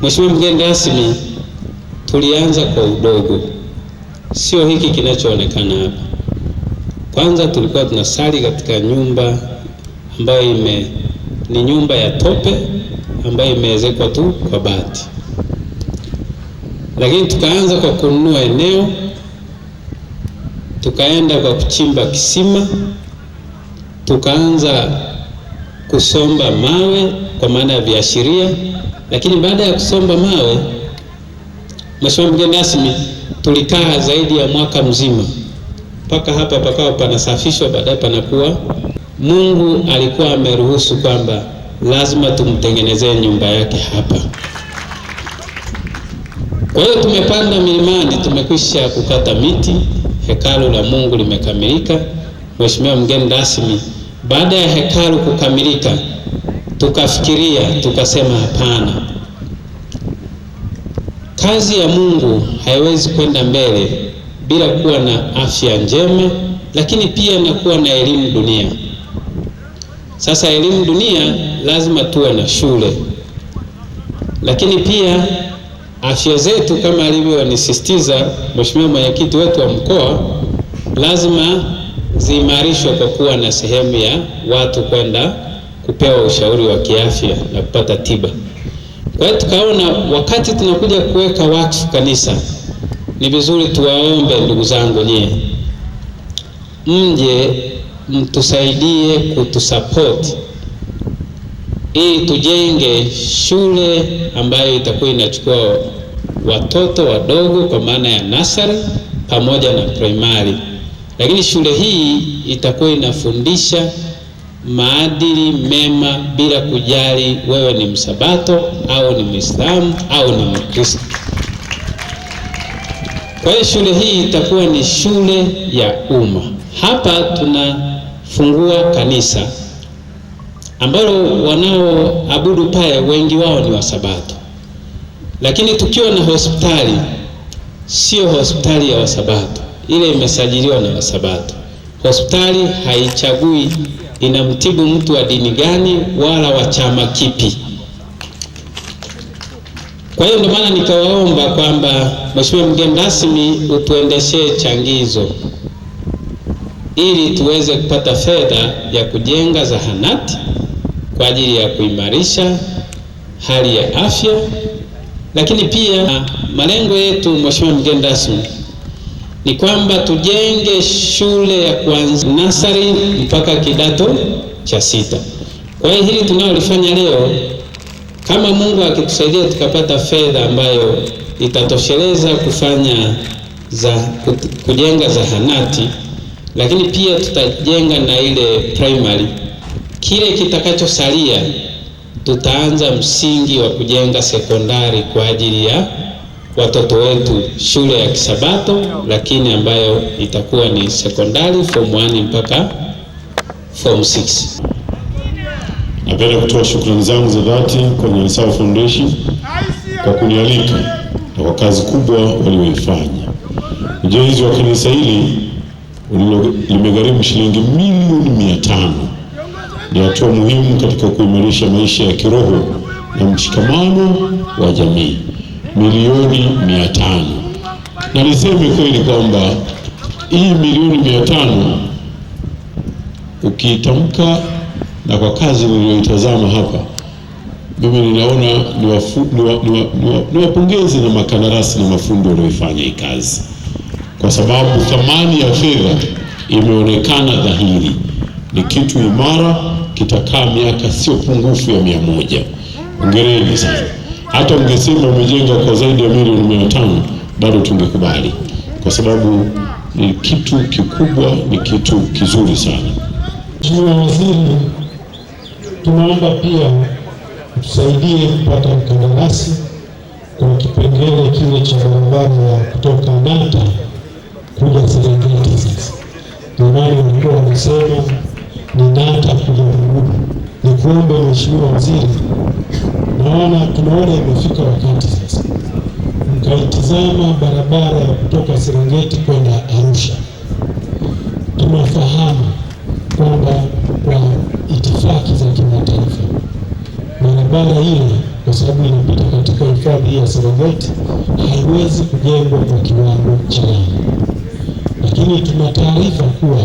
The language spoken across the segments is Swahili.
Mheshimiwa mgeni rasmi, tulianza kwa udogo, sio hiki kinachoonekana hapa. Kwanza tulikuwa tunasali katika nyumba ambayo ni nyumba ya tope ambayo imeezekwa tu kwa bati, lakini tukaanza kwa kununua eneo, tukaenda kwa kuchimba kisima, tukaanza kusomba mawe kwa maana ya viashiria. Lakini baada ya kusomba mawe, Mheshimiwa mgeni rasmi, tulikaa zaidi ya mwaka mzima mpaka hapa pakawa panasafishwa, baadaye panakuwa. Mungu alikuwa ameruhusu kwamba lazima tumtengenezee nyumba yake hapa. Kwa hiyo tumepanda milimani, tumekwisha kukata miti, hekalu la Mungu limekamilika. Mheshimiwa mgeni rasmi, baada ya hekalu kukamilika, tukafikiria tukasema, hapana, kazi ya Mungu haiwezi kwenda mbele bila kuwa na afya njema, lakini pia na kuwa na elimu dunia. Sasa elimu dunia lazima tuwe na shule, lakini pia afya zetu kama alivyonisisitiza Mheshimiwa mwenyekiti wetu wa mkoa, lazima ziimarishwe kwa kuwa na sehemu ya watu kwenda kupewa ushauri wa kiafya na kupata tiba. Kwa hiyo tukaona wakati tunakuja kuweka wakfu kanisa, ni vizuri tuwaombe ndugu zangu nyie, mje mtusaidie kutusupport ili tujenge shule ambayo itakuwa inachukua watoto wadogo kwa maana ya nursery pamoja na primary. Lakini shule hii itakuwa inafundisha maadili mema bila kujali wewe ni Msabato au ni Muislamu au ni Mkristo. Kwa hiyo shule hii itakuwa ni shule ya umma. Hapa tunafungua kanisa ambalo wanaoabudu pale wengi wao ni Wasabato, lakini tukiwa na hospitali, sio hospitali ya Wasabato, ile imesajiliwa na Wasabato. Hospitali haichagui inamtibu mtu wa dini gani wala wa chama kipi. Kwa hiyo ndio maana nikawaomba kwamba Mheshimiwa mgeni rasmi, utuendeshee changizo ili tuweze kupata fedha ya kujenga zahanati kwa ajili ya kuimarisha hali ya afya. Lakini pia malengo yetu Mheshimiwa mgeni rasmi ni kwamba tujenge shule ya kuanzia nasari mpaka kidato cha 6. Kwa hiyo hili tunalolifanya leo, kama Mungu akitusaidia tukapata fedha ambayo itatosheleza kufanya kujenga zahanati, lakini pia tutajenga na ile primary, kile kitakachosalia tutaanza msingi wa kujenga sekondari kwa ajili ya watoto wetu, shule ya Kisabato, lakini ambayo itakuwa ni sekondari form 1 mpaka form 6. Napenda kutoa shukrani zangu za dhati kwa Nyasawa Foundation kwa kunialika na kwa kazi kubwa walioifanya. Ujenzi wa kanisa hili limegharimu shilingi milioni 500. Ni hatua muhimu katika kuimarisha maisha ya kiroho na mshikamano wa jamii. Milioni 500. Na niseme kweli kwamba hii milioni 500 ukiitamka na kwa kazi niliyoitazama hapa, mimi ninaona niwapongeze na makandarasi na mafundi walioifanya hii kazi, kwa sababu thamani ya fedha imeonekana dhahiri. Ni kitu imara, kitakaa miaka sio pungufu ya 100. Hongereni sana. Hata ungesema umejenga kwa zaidi ya milioni 500 bado tungekubali, kwa sababu ni kitu kikubwa, ni kitu kizuri sana. Mheshimiwa Waziri, tunaomba pia tusaidie kupata mkandarasi kwa kipengele kile cha barabara ya kutoka Nata kuja Serengeti. Sasa jamani, walikuwa wanasema ni Nata kuja Ruguru. Nikuombe Mheshimiwa Waziri, tunaona imefika wakati sasa mkaitizama barabara ya kutoka Serengeti kwenda Arusha. Tunafahamu kwamba kwa itifaki za kimataifa barabara ile kwa kwa sababu inapita katika hifadhi ya Serengeti, haiwezi kujengwa kwa kiwango cha lami. Lakini tuna taarifa kuwa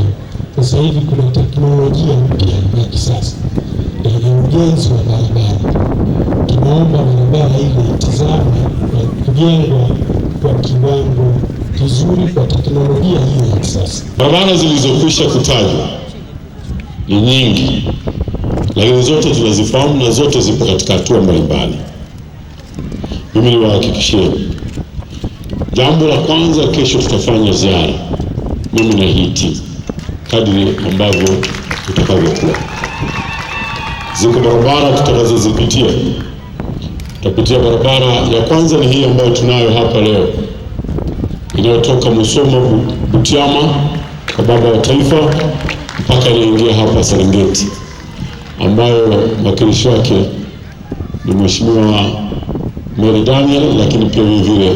sasa hivi kuna teknolojia mpya ya kisasa ya ujenzi wa barabara. Tunaomba barabara ile itizame na kujengwa kwa kiwango kizuri kwa teknolojia hiyo ya kisasa. Barabara zilizokwisha kutajwa ni nyingi, lakini zote tunazifahamu na zote zipo katika hatua mbalimbali. Mimi niwahakikishieni, jambo la kwanza, kesho tutafanya ziara, mimi na hii timu, kadri ambavyo tutakavyokuwa. Ziko barabara tutakazozipitia. Tutapitia barabara ya kwanza, ni hii ambayo tunayo hapa leo, inayotoka Musoma Butiama kwa baba wa taifa mpaka inaingia hapa Serengeti, ambayo mwakilishi wake ni Mheshimiwa Mary Daniel, lakini pia vile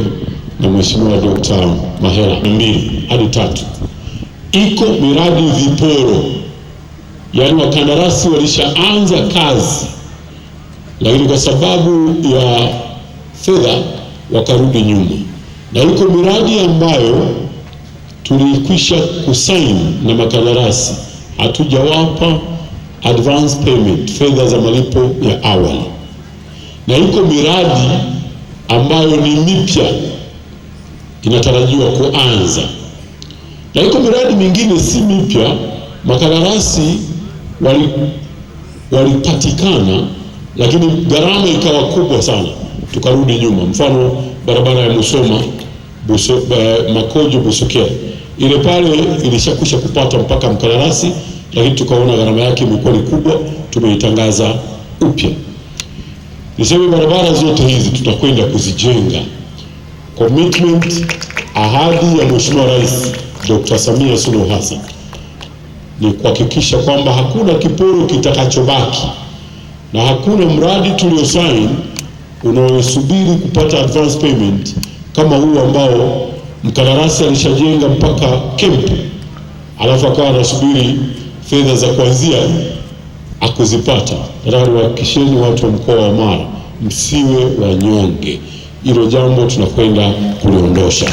na Mheshimiwa Dr. Mahera. 2 hadi 3 iko miradi viporo, yaani wakandarasi walishaanza kazi, lakini kwa sababu ya fedha wakarudi nyuma, na iko miradi ambayo tulikwisha kusaini na makandarasi, hatujawapa advance payment, fedha za malipo ya awali, na iko miradi ambayo ni mipya inatarajiwa kuanza, na iko miradi mingine si mipya, makandarasi walipatikana lakini gharama ikawa kubwa sana, tukarudi nyuma. Mfano barabara ya Musoma Makojo Busokera, ile pale ilishakwisha kupata mpaka mkandarasi, lakini tukaona gharama yake imekuwa ni kubwa, tumeitangaza upya. Niseme barabara zote hizi tutakwenda kuzijenga. Commitment, ahadi ya Mheshimiwa Rais Dr. Samia Suluhu Hassan ni kuhakikisha kwamba hakuna kiporo kitakachobaki na hakuna mradi tuliosaini unaosubiri kupata advance payment kama huu ambao mkandarasi alishajenga mpaka camp, alafu akawa anasubiri fedha za kuanzia akuzipata. Nataka niwahakikisheni watu wa mkoa wa Mara, msiwe wanyonge. Hilo jambo tunakwenda kuliondosha.